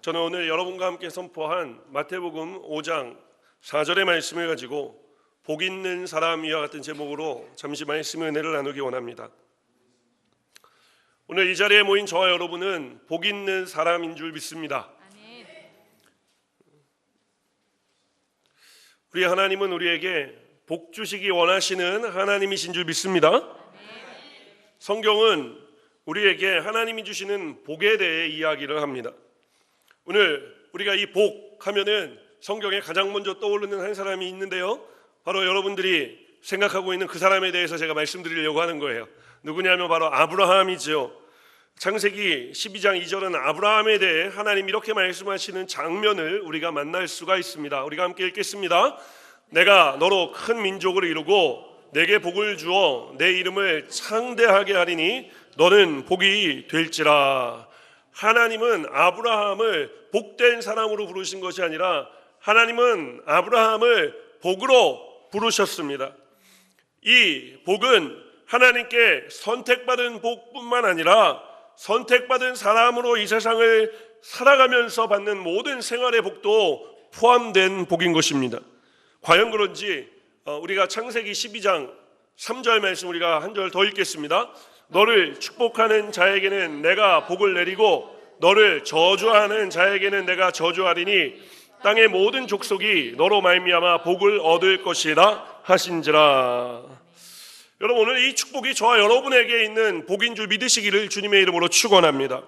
저는 오늘 여러분과 함께 선포한 마태복음 5장 4절의 말씀을 가지고 복 있는 사람 이와 같은 제목으로 잠시 말씀의 은혜를 나누기 원합니다. 오늘 이 자리에 모인 저와 여러분은 복 있는 사람인 줄 믿습니다. 우리 하나님은 우리에게 복 주시기 원하시는 하나님이신 줄 믿습니다. 성경은 우리에게 하나님이 주시는 복에 대해 이야기를 합니다. 오늘 우리가 이 복 하면은 성경에 가장 먼저 떠오르는 한 사람이 있는데요, 바로 여러분들이 생각하고 있는 그 사람에 대해서 제가 말씀드리려고 하는 거예요. 누구냐면 바로 아브라함이죠. 창세기 12장 2절은 아브라함에 대해 하나님 이렇게 말씀하시는 장면을 우리가 만날 수가 있습니다. 우리가 함께 읽겠습니다. 내가 너로 큰 민족을 이루고 내게 복을 주어 내 이름을 창대하게 하리니 너는 복이 될지라. 하나님은 아브라함을 복된 사람으로 부르신 것이 아니라 하나님은 아브라함을 복으로 부르셨습니다. 이 복은 하나님께 선택받은 복뿐만 아니라 선택받은 사람으로 이 세상을 살아가면서 받는 모든 생활의 복도 포함된 복인 것입니다. 과연 그런지 우리가 창세기 12장 3절 말씀 우리가 한 절 더 읽겠습니다. 너를 축복하는 자에게는 내가 복을 내리고 너를 저주하는 자에게는 내가 저주하리니 땅의 모든 족속이 너로 말미암아 복을 얻을 것이라 하신지라. 여러분, 오늘 이 축복이 저와 여러분에게 있는 복인 줄 믿으시기를 주님의 이름으로 축원합니다.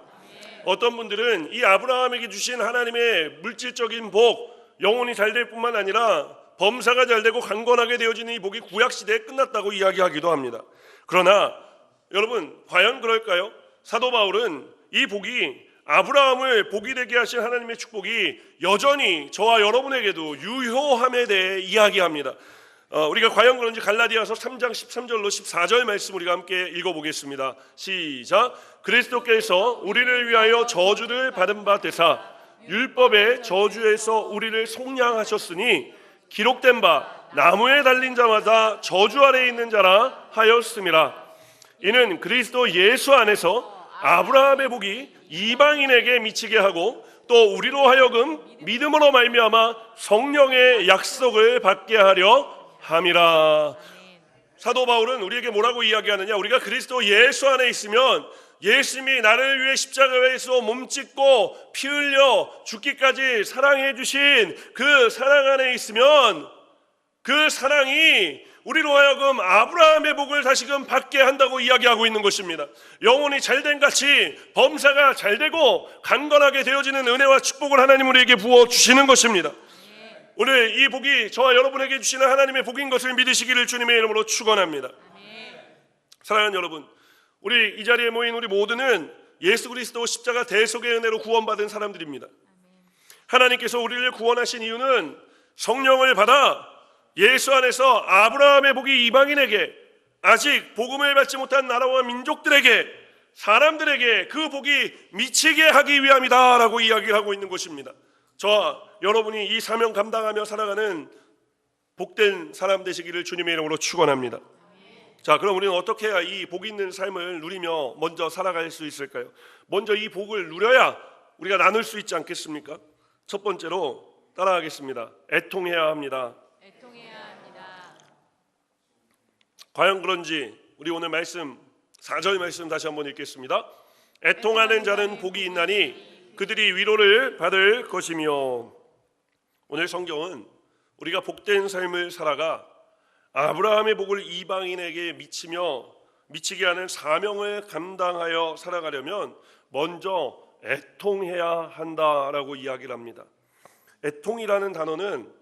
어떤 분들은 이 아브라함에게 주신 하나님의 물질적인 복, 영혼이 잘 될 뿐만 아니라 범사가 잘 되고 강건하게 되어지는 이 복이 구약시대에 끝났다고 이야기하기도 합니다. 그러나 여러분, 과연 그럴까요? 사도 바울은 이 복이, 아브라함을 복이 되게 하신 하나님의 축복이 여전히 저와 여러분에게도 유효함에 대해 이야기합니다. 우리가 과연 그런지 갈라디아서 3장 13절로 14절 말씀 우리가 함께 읽어보겠습니다. 시작. 그리스도께서 우리를 위하여 저주를 받은 바 되사 율법의 저주에서 우리를 속량하셨으니 기록된 바 나무에 달린 자마다 저주 아래에 있는 자라 하였음이라. 이는 그리스도 예수 안에서 아브라함의 복이 이방인에게 미치게 하고 또 우리로 하여금 믿음으로 말미암아 성령의 약속을 받게 하려 함이라. 사도 바울은 우리에게 뭐라고 이야기하느냐? 우리가 그리스도 예수 안에 있으면, 예수님이 나를 위해 십자가에서 몸짓고 피 흘려 죽기까지 사랑해 주신 그 사랑 안에 있으면 그 사랑이 우리로 하여금 아브라함의 복을 다시금 받게 한다고 이야기하고 있는 것입니다. 영혼이 잘된 같이 범사가 잘되고 강건하게 되어지는 은혜와 축복을 하나님 우리에게 부어주시는 것입니다. 오늘 이 복이 저와 여러분에게 주시는 하나님의 복인 것을 믿으시기를 주님의 이름으로 축원합니다. 사랑하는 여러분, 우리 이 자리에 모인 우리 모두는 예수 그리스도 십자가 대속의 은혜로 구원받은 사람들입니다. 하나님께서 우리를 구원하신 이유는 성령을 받아 예수 안에서 아브라함의 복이 이방인에게, 아직 복음을 받지 못한 나라와 민족들에게, 사람들에게 그 복이 미치게 하기 위함이다 라고 이야기를 하고 있는 것입니다. 저와 여러분이 이 사명 감당하며 살아가는 복된 사람 되시기를 주님의 이름으로 축원합니다. 자, 그럼 우리는 어떻게 해야 이 복 있는 삶을 누리며 먼저 살아갈 수 있을까요? 먼저 이 복을 누려야 우리가 나눌 수 있지 않겠습니까? 첫 번째로 따라하겠습니다. 애통해야 합니다. 과연 그런지 우리 오늘 말씀 4절 말씀 다시 한번 읽겠습니다. 애통하는 자는 복이 있나니 그들이 위로를 받을 것이며. 오늘 성경은 우리가 복된 삶을 살아가 아브라함의 복을 이방인에게 미치게 하는 사명을 감당하여 살아가려면 먼저 애통해야 한다라고 이야기를 합니다. 애통이라는 단어는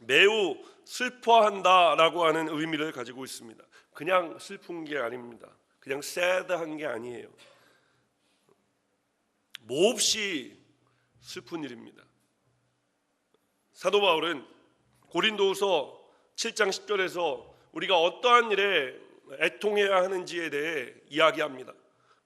매우 슬퍼한다라고 하는 의미를 가지고 있습니다. 그냥 슬픈 게 아닙니다. 그냥 sad한 게 아니에요. 몹시 슬픈 일입니다. 사도 바울은 고린도후서 7장 10절에서 우리가 어떠한 일에 애통해야 하는지에 대해 이야기합니다.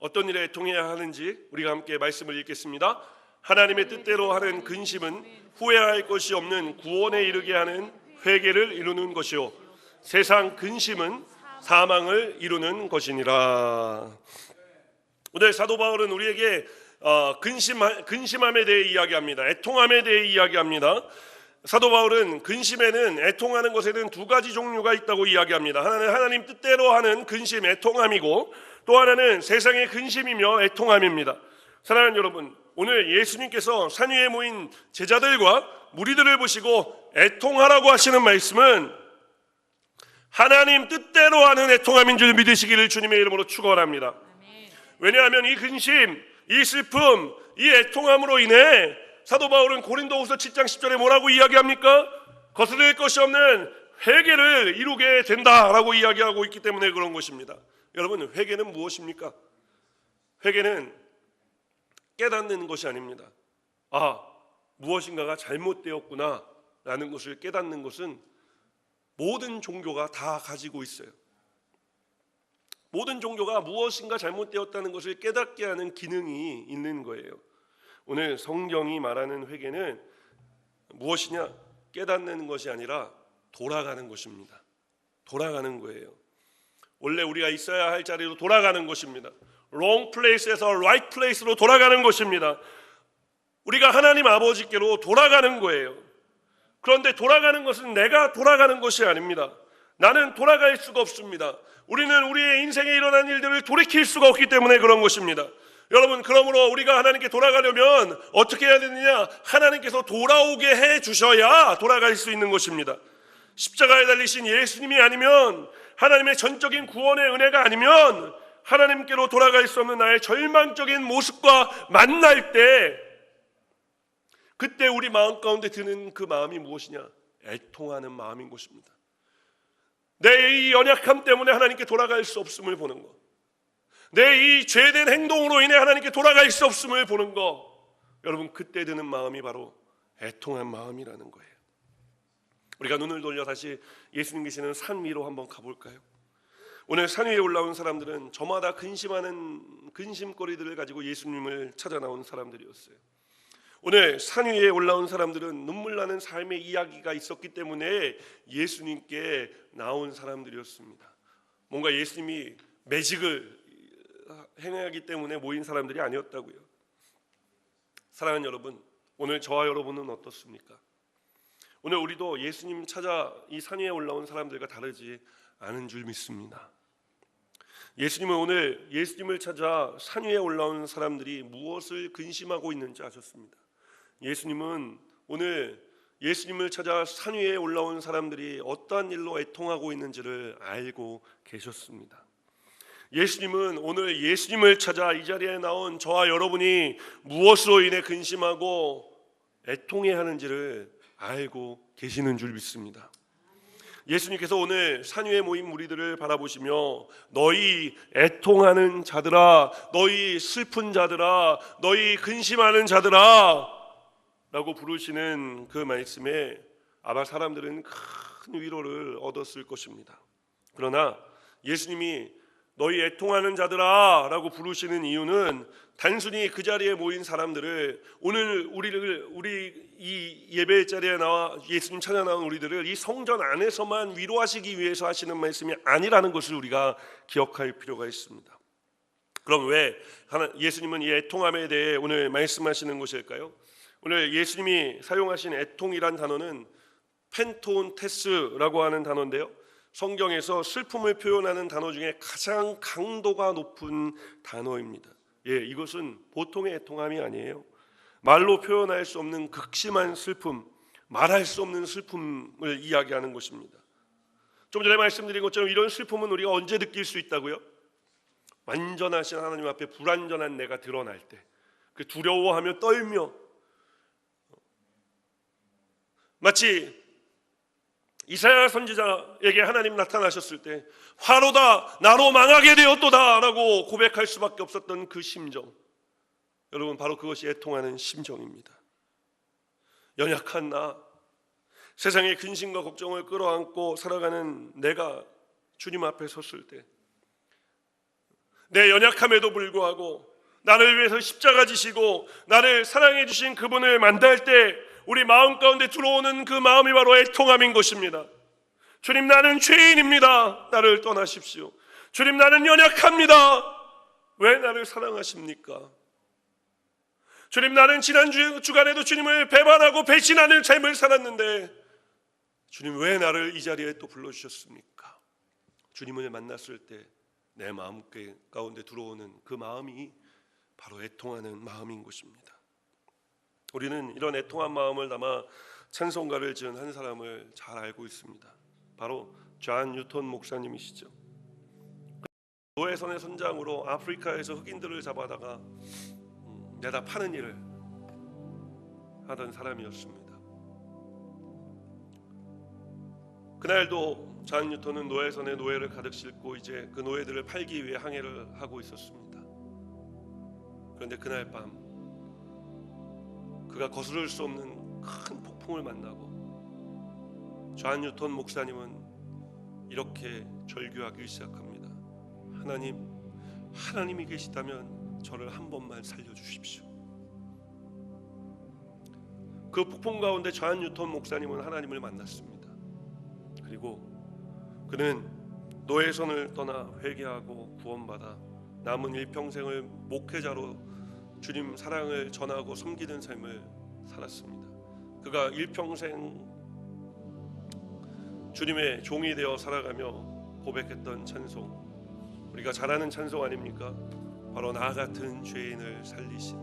어떤 일에 애통해야 하는지 우리가 함께 말씀을 읽겠습니다. 하나님의 뜻대로 하는 근심은 후회할 것이 없는 구원에 이르게 하는 회개를 이루는 것이요 세상 근심은 사망을 이루는 것이니라. 오늘 사도 바울은 우리에게 근심함에 대해 이야기합니다. 애통함에 대해 이야기합니다. 사도 바울은 근심에는, 애통하는 것에는 두 가지 종류가 있다고 이야기합니다. 하나는 하나님 뜻대로 하는 근심, 애통함이고, 또 하나는 세상의 근심이며 애통함입니다. 사랑하는 여러분, 오늘 예수님께서 산 위에 모인 제자들과 무리들을 보시고 애통하라고 하시는 말씀은 하나님 뜻대로 하는 애통함인 줄 믿으시기를 주님의 이름으로 축원합니다. 왜냐하면 이 근심, 이 슬픔, 이 애통함으로 인해 사도 바울은 고린도후서 7장 10절에 뭐라고 이야기합니까? 거스를 것이 없는 회개를 이루게 된다라고 이야기하고 있기 때문에 그런 것입니다. 여러분, 회개는 무엇입니까? 회개는 깨닫는 것이 아닙니다. 무엇인가가 잘못되었구나 라는 것을 깨닫는 것은 모든 종교가 다 가지고 있어요. 모든 종교가 무엇인가 잘못되었다는 것을 깨닫게 하는 기능이 있는 거예요. 오늘 성경이 말하는 회개는 무엇이냐? 깨닫는 것이 아니라 돌아가는 것입니다. 돌아가는 거예요. 원래 우리가 있어야 할 자리로 돌아가는 것입니다. wrong place에서 right place로 돌아가는 것입니다. 우리가 하나님 아버지께로 돌아가는 거예요. 그런데 돌아가는 것은 내가 돌아가는 것이 아닙니다. 나는 돌아갈 수가 없습니다. 우리는 우리의 인생에 일어난 일들을 돌이킬 수가 없기 때문에 그런 것입니다. 여러분, 그러므로 우리가 하나님께 돌아가려면 어떻게 해야 되느냐? 하나님께서 돌아오게 해 주셔야 돌아갈 수 있는 것입니다. 십자가에 달리신 예수님이 아니면, 하나님의 전적인 구원의 은혜가 아니면 하나님께로 돌아갈 수 없는 나의 절망적인 모습과 만날 때, 그때 우리 마음 가운데 드는 그 마음이 무엇이냐? 애통하는 마음인 것입니다. 내 이 연약함 때문에 하나님께 돌아갈 수 없음을 보는 것, 내 이 죄된 행동으로 인해 하나님께 돌아갈 수 없음을 보는 것, 여러분, 그때 드는 마음이 바로 애통한 마음이라는 거예요. 우리가 눈을 돌려 다시 예수님 계시는 산 위로 한번 가볼까요? 오늘 산 위에 올라온 사람들은 저마다 근심하는 근심거리들을 가지고 예수님을 찾아 나온 사람들이었어요. 오늘 산 위에 올라온 사람들은 눈물 나는 삶의 이야기가 있었기 때문에 예수님께 나온 사람들이었습니다. 뭔가 예수님이 매직을 행하기 때문에 모인 사람들이 아니었다고요. 사랑하는 여러분, 오늘 저와 여러분은 어떻습니까? 오늘 우리도 예수님 찾아 이 산 위에 올라온 사람들과 다르지 않은 줄 믿습니다. 예수님은 오늘 예수님을 찾아 산 위에 올라온 사람들이 무엇을 근심하고 있는지 아셨습니다. 예수님은 오늘 예수님을 찾아 산 위에 올라온 사람들이 어떠한 일로 애통하고 있는지를 알고 계셨습니다. 예수님은 오늘 예수님을 찾아 이 자리에 나온 저와 여러분이 무엇으로 인해 근심하고 애통해야 하는지를 알고 계시는 줄 믿습니다. 예수님께서 오늘 산 위에 모인 무리들을 바라보시며 너희 애통하는 자들아, 너희 슬픈 자들아, 너희 근심하는 자들아 라고 부르시는 그 말씀에 아마 사람들은 큰 위로를 얻었을 것입니다. 그러나 예수님이 너희 애통하는 자들아 라고 부르시는 이유는 단순히 그 자리에 모인 사람들을, 오늘 우리 이 예배 자리에 나와 예수님 찾아 나온 우리들을 이 성전 안에서만 위로하시기 위해서 하시는 말씀이 아니라는 것을 우리가 기억할 필요가 있습니다. 그럼 왜 예수님은 이 애통함에 대해 오늘 말씀하시는 것일까요? 오늘 예수님이 사용하신 애통이란 단어는 펜톤테스라고 하는 단어인데요, 성경에서 슬픔을 표현하는 단어 중에 가장 강도가 높은 단어입니다. 이것은 보통의 애통함이 아니에요. 말로 표현할 수 없는 극심한 슬픔, 말할 수 없는 슬픔을 이야기하는 것입니다. 좀 전에 말씀드린 것처럼 이런 슬픔은 우리가 언제 느낄 수 있다고요? 완전하신 하나님 앞에 불완전한 내가 드러날 때, 그 두려워하며 떨며, 마치 이사야 선지자에게 하나님 나타나셨을 때 화로다 나로 망하게 되었도다 라고 고백할 수밖에 없었던 그 심정, 여러분, 바로 그것이 애통하는 심정입니다. 연약한 나, 세상의 근심과 걱정을 끌어안고 살아가는 내가 주님 앞에 섰을 때, 내 연약함에도 불구하고 나를 위해서 십자가 지시고 나를 사랑해 주신 그분을 만날 때 우리 마음 가운데 들어오는 그 마음이 바로 애통함인 것입니다. 주님, 나는 죄인입니다. 나를 떠나십시오. 주님, 나는 연약합니다. 왜 나를 사랑하십니까? 주님, 나는 지난 주간에도 주님을 배반하고 배신하는 삶을 살았는데 주님, 왜 나를 이 자리에 또 불러주셨습니까? 주님을 만났을 때 내 마음 가운데 들어오는 그 마음이 바로 애통하는 마음인 것입니다. 우리는 이런 애통한 마음을 담아 찬송가를 지은 한 사람을 잘 알고 있습니다. 바로 존 뉴턴 목사님이시죠. 노예선의 선장으로 아프리카에서 흑인들을 잡아다가 내다 파는 일을 하던 사람이었습니다. 그날도 존 뉴턴은 노예선에 노예를 가득 싣고 이제 그 노예들을 팔기 위해 항해를 하고 있었습니다. 그런데 그날 밤 그가 거스를 수 없는 큰 폭풍을 만나고 존 뉴턴 목사님은 이렇게 절규하기 시작합니다. 하나님이 계시다면 저를 한 번만 살려주십시오. 그 폭풍 가운데 존 뉴턴 목사님은 하나님을 만났습니다. 그리고 그는 노예선을 떠나 회개하고 구원받아 남은 일평생을 목회자로 주님 사랑을 전하고 섬기는 삶을 살았습니다. 그가 일평생 주님의 종이 되어 살아가며 고백했던 찬송, 우리가 잘 아는 찬송 아닙니까? 바로 나 같은 죄인을 살리신,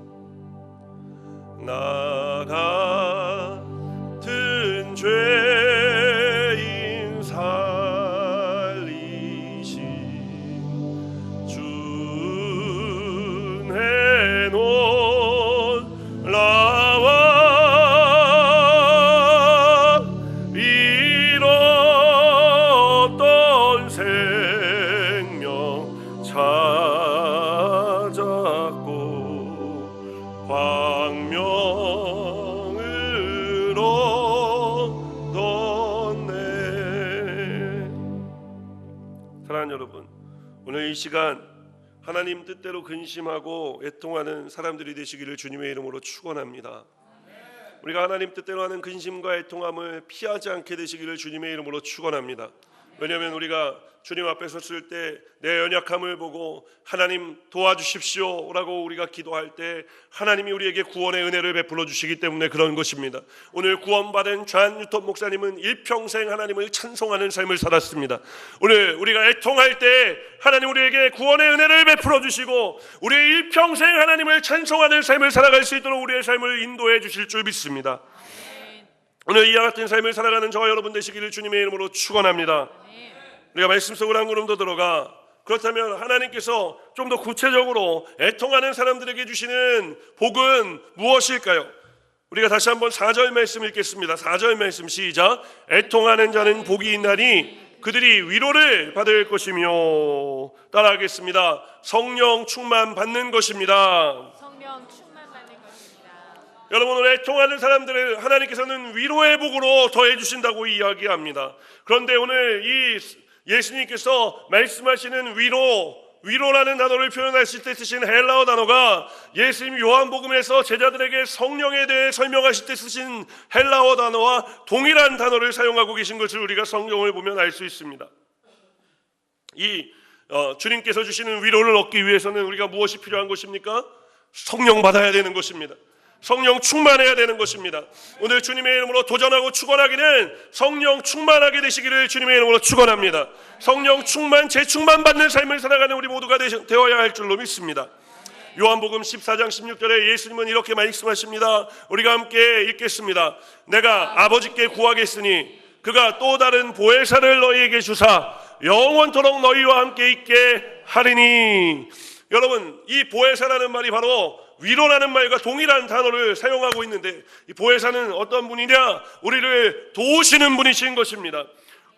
나 같은 죄인 살리신 주 내놓으라와 잃었던 생명 찾았고 광명을 얻었네. 사랑하는 여러분, 오늘 이 시간 하나님 뜻대로 근심하고 애통하는 사람들이 되시기를 주님의 이름으로 축원합니다. 우리가 하나님 뜻대로 하는 근심과 애통함을 피하지 않게 되시기를 주님의 이름으로 축원합니다. 왜냐하면 우리가 주님 앞에 섰을 때 내 연약함을 보고 하나님 도와주십시오 라고 우리가 기도할 때 하나님이 우리에게 구원의 은혜를 베풀어 주시기 때문에 그런 것입니다. 오늘 구원받은 존 뉴턴 목사님은 일평생 하나님을 찬송하는 삶을 살았습니다. 오늘 우리가 애통할 때 하나님 우리에게 구원의 은혜를 베풀어 주시고 우리의 일평생 하나님을 찬송하는 삶을 살아갈 수 있도록 우리의 삶을 인도해 주실 줄 믿습니다. 오늘 이와 같은 삶을 살아가는 저와 여러분 되시기를 주님의 이름으로 축원합니다. 우리가 말씀 속으로 한 걸음 더 들어가, 그렇다면 하나님께서 좀 더 구체적으로 애통하는 사람들에게 주시는 복은 무엇일까요? 우리가 다시 한번 4절 말씀 읽겠습니다. 4절 말씀 시작. 애통하는 자는 복이 있나니 그들이 위로를 받을 것이며, 따라하겠습니다. 성령 충만 받는 것입니다. 성령 충만 받는 것입니다. 여러분, 오늘 애통하는 사람들을 하나님께서는 위로의 복으로 더해 주신다고 이야기합니다. 그런데 오늘 이 예수님께서 말씀하시는 위로라는 단어를 표현하실 때 쓰신 헬라어 단어가 예수님 요한복음에서 제자들에게 성령에 대해 설명하실 때 쓰신 헬라어 단어와 동일한 단어를 사용하고 계신 것을 우리가 성경을 보면 알 수 있습니다. 이 주님께서 주시는 위로를 얻기 위해서는 우리가 무엇이 필요한 것입니까? 성령 받아야 되는 것입니다. 성령 충만해야 되는 것입니다. 오늘 주님의 이름으로 도전하고 축원하기는 성령 충만하게 되시기를 주님의 이름으로 축원합니다. 성령 충만, 재충만 받는 삶을 살아가는 우리 모두가 되어야 할 줄로 믿습니다. 요한복음 14장 16절에 예수님은 이렇게 말씀하십니다. 우리가 함께 읽겠습니다. 내가 아버지께 구하겠으니 그가 또 다른 보혜사를 너희에게 주사 영원토록 너희와 함께 있게 하리니. 여러분, 이 보혜사라는 말이 바로 위로라는 말과 동일한 단어를 사용하고 있는데, 이 보혜사는 어떤 분이냐? 우리를 도우시는 분이신 것입니다.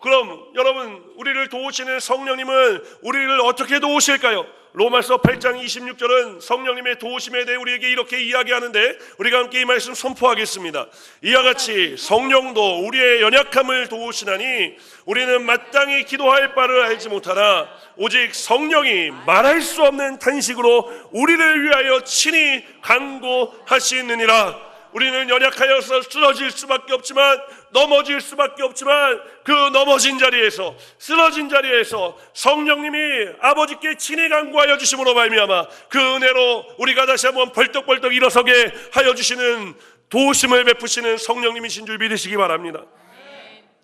그럼 여러분, 우리를 도우시는 성령님은 우리를 어떻게 도우실까요? 로마서 8장 26절은 성령님의 도우심에 대해 우리에게 이렇게 이야기하는데, 우리가 함께 이 말씀 선포하겠습니다. 이와 같이 성령도 우리의 연약함을 도우시나니 우리는 마땅히 기도할 바를 알지 못하나 오직 성령이 말할 수 없는 탄식으로 우리를 위하여 친히 간구하시느니라. 우리는 연약하여서 쓰러질 수밖에 없지만, 넘어질 수밖에 없지만, 그 넘어진 자리에서, 쓰러진 자리에서 성령님이 아버지께 친히 간구하여 주심으로 말미암아 그 은혜로 우리가 다시 한번 벌떡벌떡 일어서게 하여 주시는 도우심을 베푸시는 성령님이신 줄 믿으시기 바랍니다.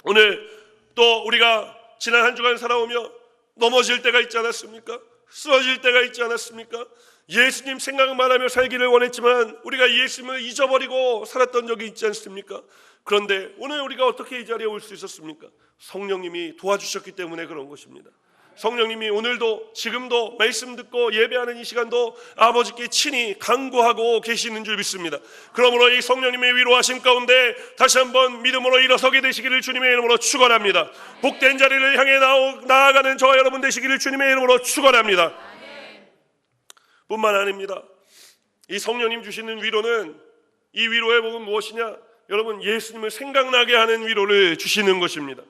오늘 또 우리가 지난 한 주간 살아오며 넘어질 때가 있지 않았습니까? 쓰러질 때가 있지 않았습니까? 예수님 생각만 하며 살기를 원했지만 우리가 예수님을 잊어버리고 살았던 적이 있지 않습니까? 그런데 오늘 우리가 어떻게 이 자리에 올 수 있었습니까? 성령님이 도와주셨기 때문에 그런 것입니다. 성령님이 오늘도 지금도 말씀 듣고 예배하는 이 시간도 아버지께 친히 간구하고 계시는 줄 믿습니다. 그러므로 이 성령님의 위로하심 가운데 다시 한번 믿음으로 일어서게 되시기를 주님의 이름으로 축원합니다. 복된 자리를 향해 나아가는 저와 여러분 되시기를 주님의 이름으로 축원합니다. 뿐만 아닙니다. 이 성령님 주시는 위로는, 이 위로의 복은 무엇이냐? 여러분, 예수님을 생각나게 하는 위로를 주시는 것입니다.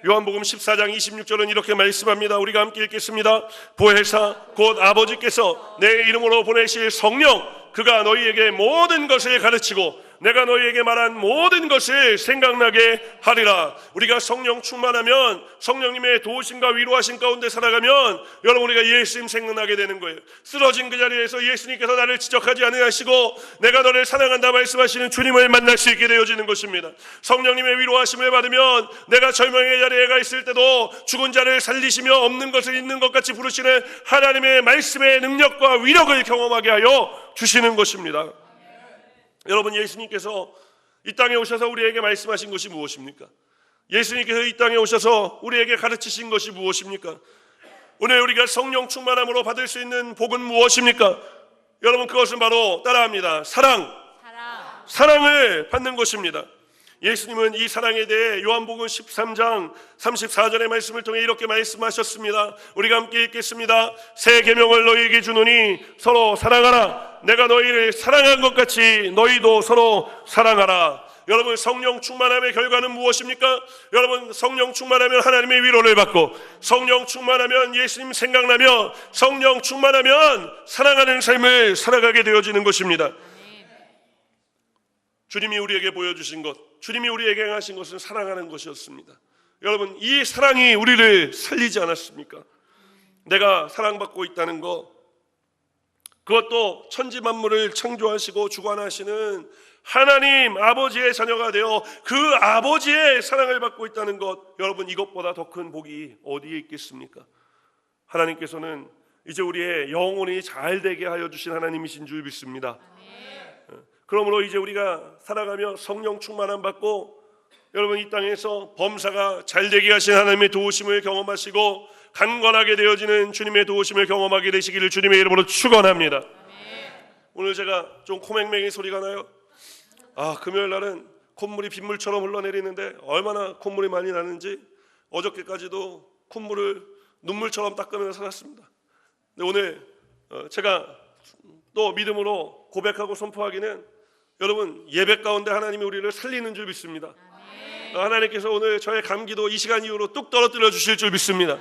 요한복음 14장 26절은 이렇게 말씀합니다. 우리가 함께 읽겠습니다. 보혜사 곧 아버지께서 내 이름으로 보내실 성령, 그가 너희에게 모든 것을 가르치고 내가 너희에게 말한 모든 것을 생각나게 하리라. 우리가 성령 충만하면, 성령님의 도우심과 위로하심 가운데 살아가면 여러분, 우리가 예수님 생각나게 되는 거예요. 쓰러진 그 자리에서 예수님께서 나를 지적하지 않으시고 내가 너를 사랑한다 말씀하시는 주님을 만날 수 있게 되어지는 것입니다. 성령님의 위로하심을 받으면 내가 절망의 자리에 가 있을 때도 죽은 자를 살리시며 없는 것을 있는 것 같이 부르시는 하나님의 말씀의 능력과 위력을 경험하게 하여 주시는 것입니다. 여러분, 예수님께서 이 땅에 오셔서 우리에게 말씀하신 것이 무엇입니까? 예수님께서 이 땅에 오셔서 우리에게 가르치신 것이 무엇입니까? 오늘 우리가 성령 충만함으로 받을 수 있는 복은 무엇입니까? 여러분, 그것은 바로 따라합니다. 사랑을 받는 것입니다. 예수님은 이 사랑에 대해 요한복음 13장 34절의 말씀을 통해 이렇게 말씀하셨습니다. 우리가 함께 읽겠습니다. 새 계명을 너희에게 주노니 서로 사랑하라. 내가 너희를 사랑한 것 같이 너희도 서로 사랑하라. 여러분, 성령 충만함의 결과는 무엇입니까? 여러분, 성령 충만하면 하나님의 위로를 받고, 성령 충만하면 예수님 생각나며, 성령 충만하면 사랑하는 삶을 살아가게 되어지는 것입니다. 주님이 우리에게 보여주신 것, 주님이 우리에게 행하신 것은 사랑하는 것이었습니다. 여러분, 이 사랑이 우리를 살리지 않았습니까? 내가 사랑받고 있다는 것, 그것도 천지 만물을 창조하시고 주관하시는 하나님 아버지의 자녀가 되어 그 아버지의 사랑을 받고 있다는 것, 여러분, 이것보다 더 큰 복이 어디에 있겠습니까? 하나님께서는 이제 우리의 영혼이 잘 되게 하여 주신 하나님이신 줄 믿습니다. 그러므로 이제 우리가 살아가며 성령 충만함 받고, 여러분, 이 땅에서 범사가 잘 되게 하신 하나님의 도우심을 경험하시고 강건하게 되어지는 주님의 도우심을 경험하게 되시기를 주님의 이름으로 축원합니다. 오늘 제가 좀 코맹맹이 소리가 나요. 금요일 날은 콧물이 빗물처럼 흘러내리는데 얼마나 콧물이 많이 나는지 어저께까지도 콧물을 눈물처럼 닦으면서 살았습니다. 근데 오늘 제가 또 믿음으로 고백하고 선포하기는, 여러분, 예배 가운데 하나님이 우리를 살리는 줄 믿습니다. 하나님께서 오늘 저의 감기도 이 시간 이후로 뚝 떨어뜨려 주실 줄 믿습니다.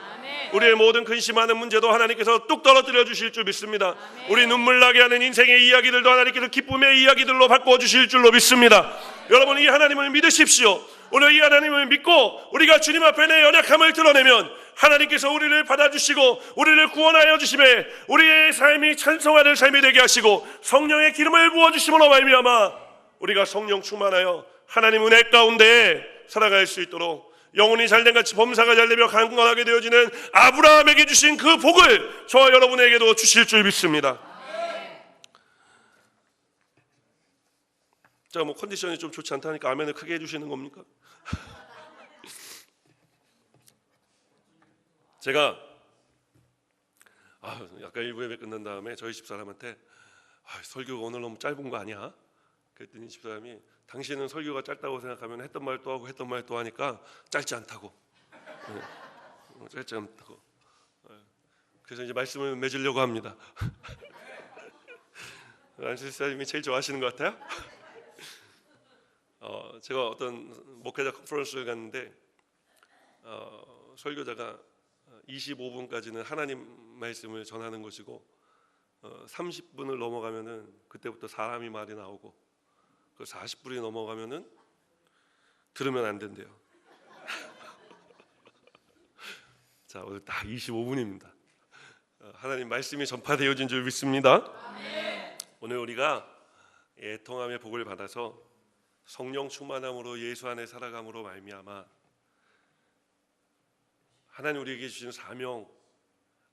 우리의 모든 근심하는 문제도 하나님께서 뚝 떨어뜨려 주실 줄 믿습니다. 우리 눈물 나게 하는 인생의 이야기들도 하나님께서 기쁨의 이야기들로 바꿔 주실 줄로 믿습니다. 여러분, 이 하나님을 믿으십시오. 오늘 이 하나님을 믿고 우리가 주님 앞에 내 연약함을 드러내면 하나님께서 우리를 받아주시고 우리를 구원하여 주심에 우리의 삶이 찬송하는 삶이 되게 하시고 성령의 기름을 부어주심으로 말미암아 우리가 성령 충만하여 하나님 은혜 가운데 살아갈 수 있도록 영혼이 잘된 같이 범사가 잘되며 강건하게 되어지는 아브라함에게 주신 그 복을 저와 여러분에게도 주실 줄 믿습니다. 제가 컨디션이 좀 좋지 않다니까 아멘을 크게 해주시는 겁니까? 제가 약간 일부 예배 끝난 다음에 저희 집사람한테 설교가 오늘 너무 짧은 거 아니야? 그랬더니 집사람이 당신은 설교가 짧다고 생각하면 했던 말 또 하고 했던 말 또 하니까 짧지 않다고. 짧지 않다고. 그래서 이제 말씀을 맺으려고 합니다. 안실 집사님이 제일 좋아하시는 것 같아요. 제가 어떤 목회자 컨퍼런스를 갔는데 설교자가 25분까지는 하나님 말씀을 전하는 것이고 30분을 넘어가면은 그때부터 사람이 말이 나오고 그 40분이 넘어가면은 들으면 안 된대요. 자, 오늘 딱 25분입니다. 하나님 말씀이 전파되어진 줄 믿습니다. 오늘 우리가 통함의 복을 받아서 성령 충만함으로 예수 안에 살아감으로 말미암아 하나님 우리에게 주신 사명,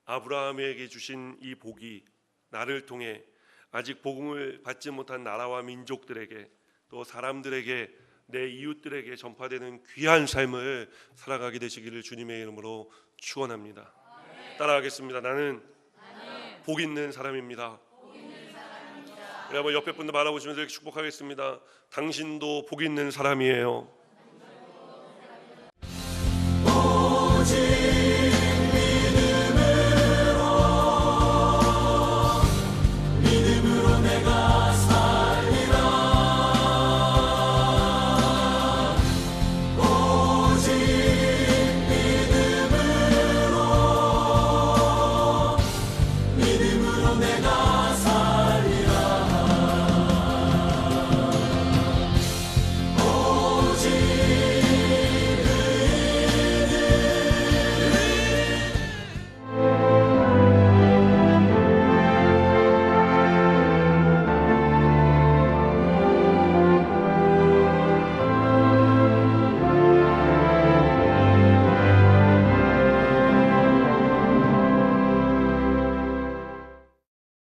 아브라함에게 주신 이 복이 나를 통해 아직 복음을 받지 못한 나라와 민족들에게 또 사람들에게 내 이웃들에게 전파되는 귀한 삶을 살아가게 되시기를 주님의 이름으로 축원합니다. 따라하겠습니다. 나는 복 있는 사람입니다. 우리 한번 옆에 분들 바라보시면서 이렇게 축복하겠습니다. 당신도 복 있는 사람이에요. 오직 믿음으로 내가